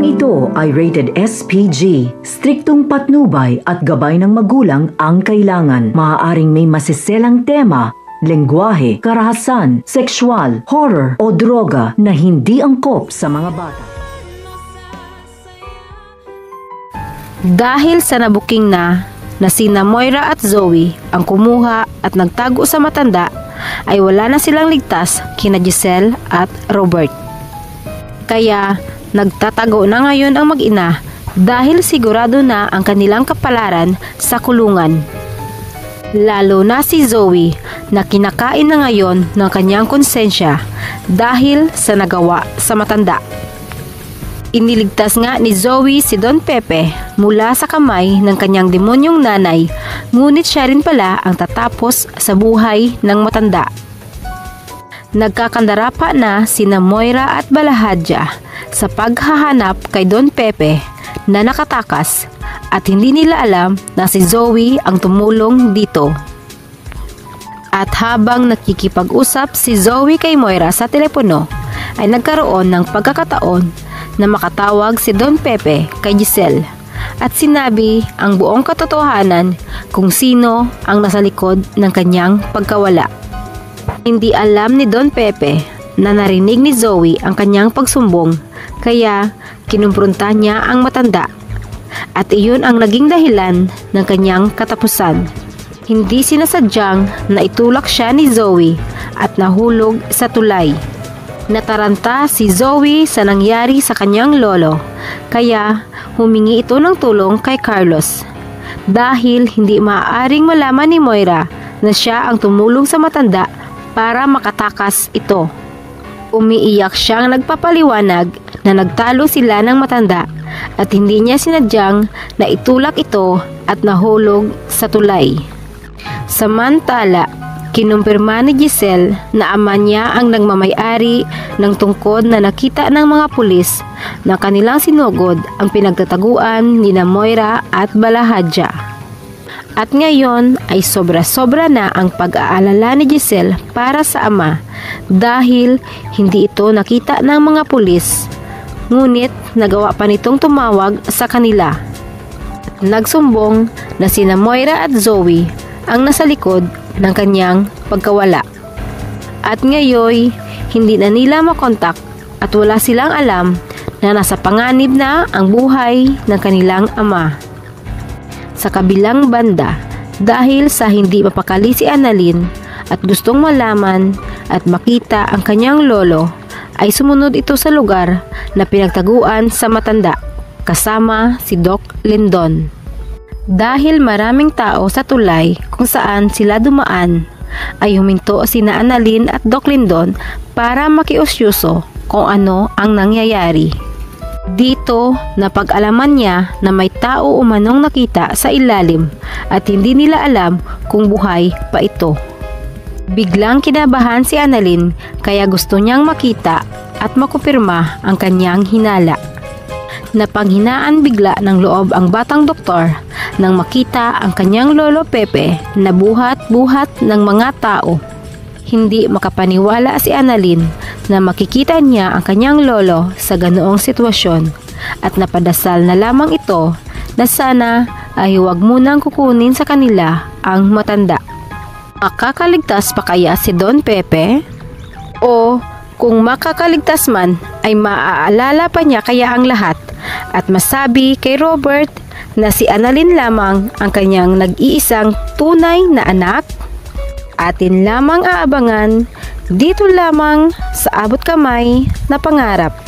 Programang ito ay rated SPG. Striktong patnubay at gabay ng magulang ang kailangan. Maaaring may masiselang tema, lengguwahe, karahasan, sexual, horror o droga na hindi angkop sa mga bata. Dahil sa nabuking na sina Moira at Zoe ang kumuha at nagtago sa matanda, ay wala na silang ligtas kina Giselle at Robert. Kaya nagtatago na ngayon ang mag-ina dahil sigurado na ang kanilang kapalaran sa kulungan. Lalo na si Zoe na kinakain na ngayon ng kanyang konsensya dahil sa nagawa sa matanda. Iniligtas nga ni Zoe si Don Pepe mula sa kamay ng kanyang demonyong nanay, ngunit siya rin pala ang tatapos sa buhay ng matanda. Nagkakandara pa na sina Moira at Balahadja sa paghahanap kay Don Pepe na nakatakas at hindi nila alam na si Zoe ang tumulong dito. At habang nakikipag-usap si Zoe kay Moira sa telepono, ay nagkaroon ng pagkakataon na makatawag si Don Pepe kay Giselle at sinabi ang buong katotohanan kung sino ang nasa likod ng kanyang pagkawala. Hindi alam ni Don Pepe na narinig ni Zoe ang kanyang pagsumbong, kaya kinumpronta niya ang matanda at iyon ang naging dahilan ng kanyang katapusan. Hindi sinasadyang na itulak siya ni Zoe at nahulog sa tulay. Nataranta si Zoe sa nangyari sa kanyang lolo, kaya humingi ito ng tulong kay Carlos. Dahil hindi maaaring malaman ni Moira na siya ang tumulong sa matanda para makatakas ito. Umiiyak siyang nagpapaliwanag na nagtalo sila ng matanda at hindi niya sinadyang na itulak ito at nahulog sa tulay. Samantala, kinumpirma ni Giselle na ama niya ang nagmamay-ari ng tungkod na nakita ng mga pulis na kanilang sinugod ang pinagtataguan ni Moira at Balahadja. At ngayon ay sobra-sobra na ang pag-aalala ni Giselle para sa ama dahil hindi ito nakita ng mga pulis, ngunit nagawa pa nitong tumawag sa kanila. Nagsumbong na sina Moira at Zoe ang nasa likod ng kanyang pagkawala. At ngayon, hindi na nila makontak at wala silang alam na nasa panganib na ang buhay ng kanilang ama. Sa kabilang banda, dahil sa hindi mapakali si Annalyn at gustong malaman at makita ang kanyang lolo, ay sumunod ito sa lugar na pinagtaguan sa matanda kasama si Doc Lindon. Dahil maraming tao sa tulay kung saan sila dumaan, ay huminto sina Annalyn at Doc Lindon para makiusyuso kung ano ang nangyayari. Dito napag-alaman niya na may tao umanong nakita sa ilalim at hindi nila alam kung buhay pa ito. Biglang kinabahan si Annalyn kaya gusto niyang makita at makumpirma ang kanyang hinala. Napanghinaan bigla ng loob ang batang doktor nang makita ang kanyang lolo Pepe na buhat-buhat ng mga tao. Hindi makapaniwala si Annalyn na makikita niya ang kanyang lolo sa ganoong sitwasyon at napadasal na lamang ito na sana ay huwag munang kukunin sa kanila ang matanda. Makakaligtas pa kaya si Don Pepe? O kung makakaligtas man ay maaalala pa niya kaya ang lahat at masabi kay Robert na si Annalyn lamang ang kanyang nag-iisang tunay na anak? Atin lamang aabangan dito lamang sa Abot Kamay na Pangarap.